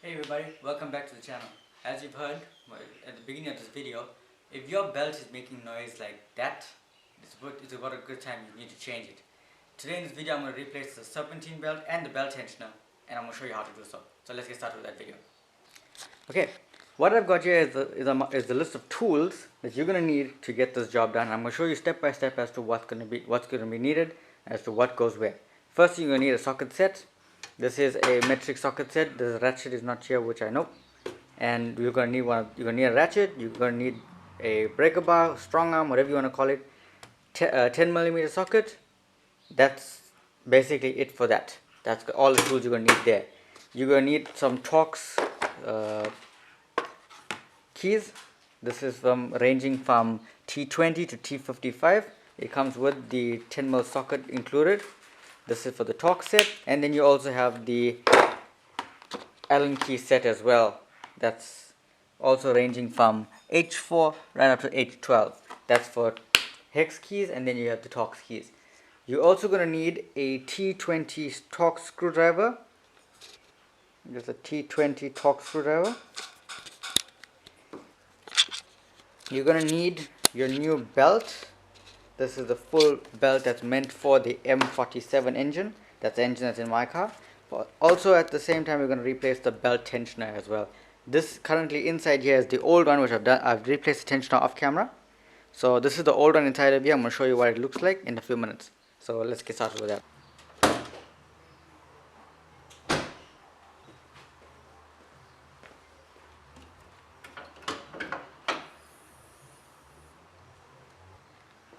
Hey everybody, welcome back to the channel. As you've heard at the beginning of this video, if your belt is making noise like that, it's about a good time you need to change it. Today in this video I'm going to replace the serpentine belt and the belt tensioner, and I'm going to show you how to do so. So let's get started with that video. Okay, what I've got here is the list of tools that you're going to need to get this job done. I'm going to show you step by step as to what's going to be needed, as to what goes where. First, you're going to need a socket set. This is a metric socket set. The ratchet is not here, which I know. And you're going to need you're going to need a ratchet. You're going to need a breaker bar, strong arm, whatever you want to call it. 10mm socket. That's basically it for that. That's all the tools you're going to need there. You're going to need some Torx keys. This is ranging from T20 to T55. It comes with the 10mm socket included. This is for the Torx set, and then you also have the Allen key set as well. That's also ranging from H4 right up to H12. That's for hex keys, and then you have the Torx keys. You're also going to need a T20 Torx screwdriver. There's a T20 Torx screwdriver. You're going to need your new belt. This is the full belt that's meant for the M47 engine. That's the engine that's in my car. But also at the same time, we're going to replace the belt tensioner as well. This currently inside here is the old one, which I've replaced the tensioner off camera. So this is the old one inside of here. I'm going to show you what it looks like in a few minutes. So let's get started with that.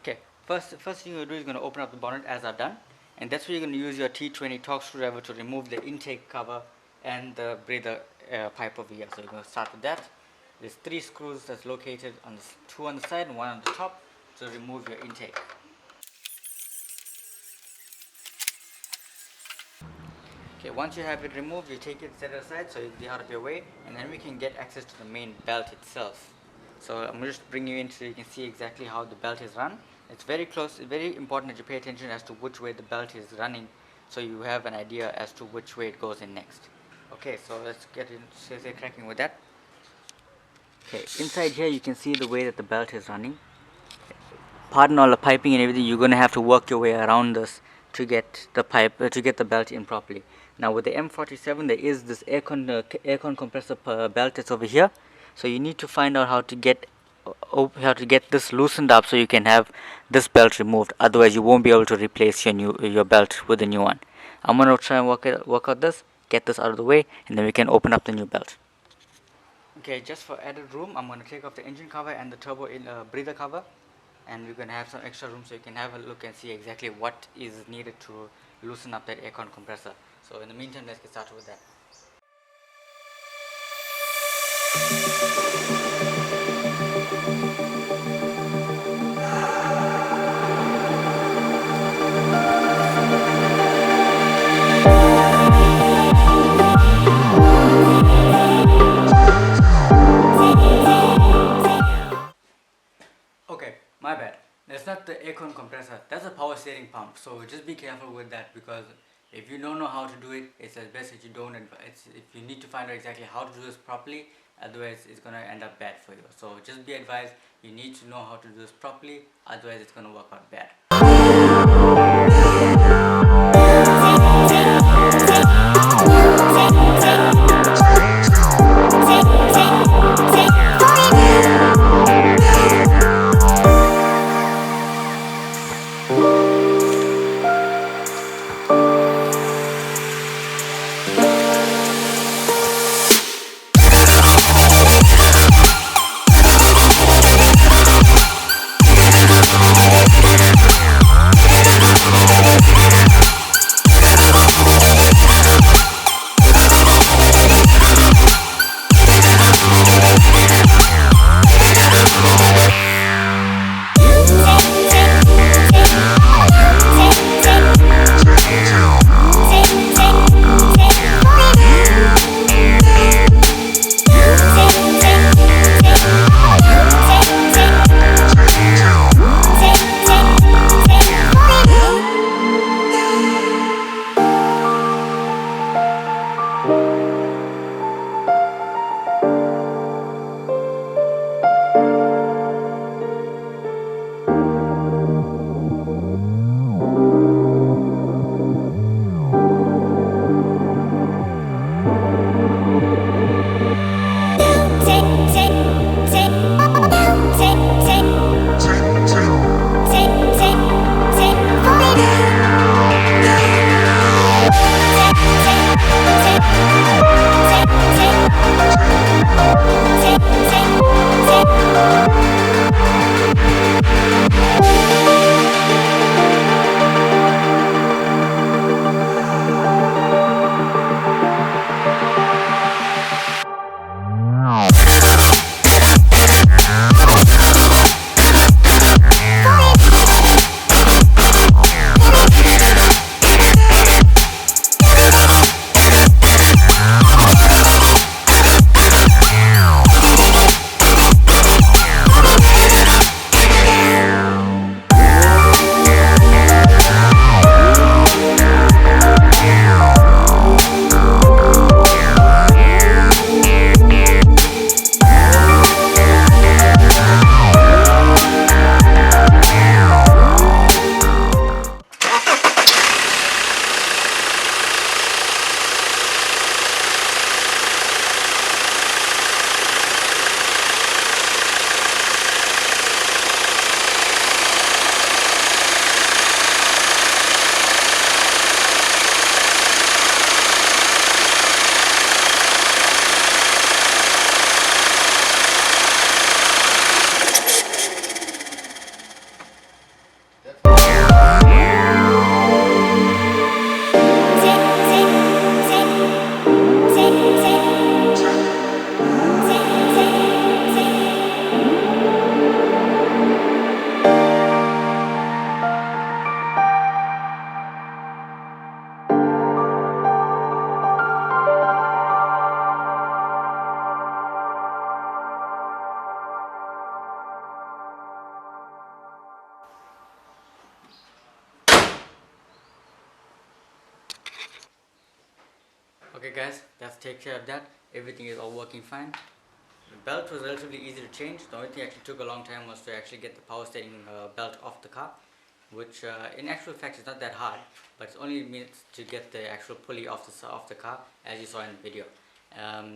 Okay, first thing you're going to do is going to open up the bonnet as I've done, and that's where you're going to use your T20 Torx screwdriver to remove the intake cover and the breather pipe over here. So you're going to start with that. There's 3 screws that's located on 2 on the side and 1 on the top to remove your intake. Okay, once you have it removed, you take it, set it aside so it'll be out of your way, and then we can get access to the main belt itself. So I'm going to just bring you in so you can see exactly how the belt is run. It's very close. It's very important that you pay attention as to which way the belt is running, so you have an idea as to which way it goes in next. Okay, so let's get cracking with that. Okay, inside here you can see the way that the belt is running. Pardon all the piping and everything. You're going to have to work your way around this to get the the belt in properly. Now with the M47, there is this aircon compressor belt that's over here. So you need to find out how to get this loosened up so you can have this belt removed. Otherwise, you won't be able to replace your belt with a new one. I'm gonna try and work out this, get this out of the way, and then we can open up the new belt. Okay, just for added room, I'm gonna take off the engine cover and the turbo breather cover, and we're gonna have some extra room so you can have a look and see exactly what is needed to loosen up that aircon compressor. So in the meantime, let's get started with that. Okay, my bad. That's not the aircon compressor. That's a power steering pump. So just be careful with that, because if you don't know how to do it, it's best that you don't. If you need to find out exactly how to do this properly, otherwise it's gonna end up bad for you. So just be advised, you need to know how to do this properly, otherwise it's gonna work out bad. Okay guys, let's take care of that. Everything is all working fine. The belt was relatively easy to change. The only thing actually took a long time was to actually get the power steering belt off the car, which in actual fact is not that hard, but it's only minutes to get the actual pulley off the car, as you saw in the video.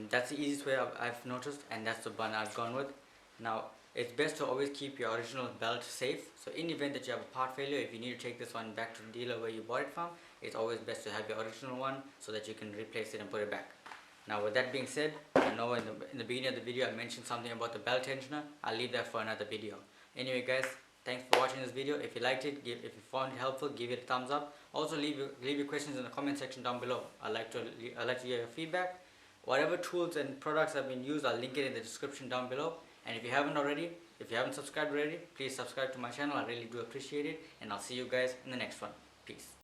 That's the easiest way I've noticed, and that's the one I've gone with. Now, it's best to always keep your original belt safe. So in the event that you have a part failure, if you need to take this one back to the dealer where you bought it from, it's always best to have your original one so that you can replace it and put it back. Now with that being said, I know in the beginning of the video I mentioned something about the belt tensioner. I'll leave that for another video. Anyway guys, thanks for watching this video. If you liked it, if you found it helpful, give it a thumbs up. Also leave your questions in the comment section down below. I'd like to hear your feedback. Whatever tools and products have been used, I'll link it in the description down below. And if you haven't subscribed already, please subscribe to my channel. I really do appreciate it. And I'll see you guys in the next one. Peace.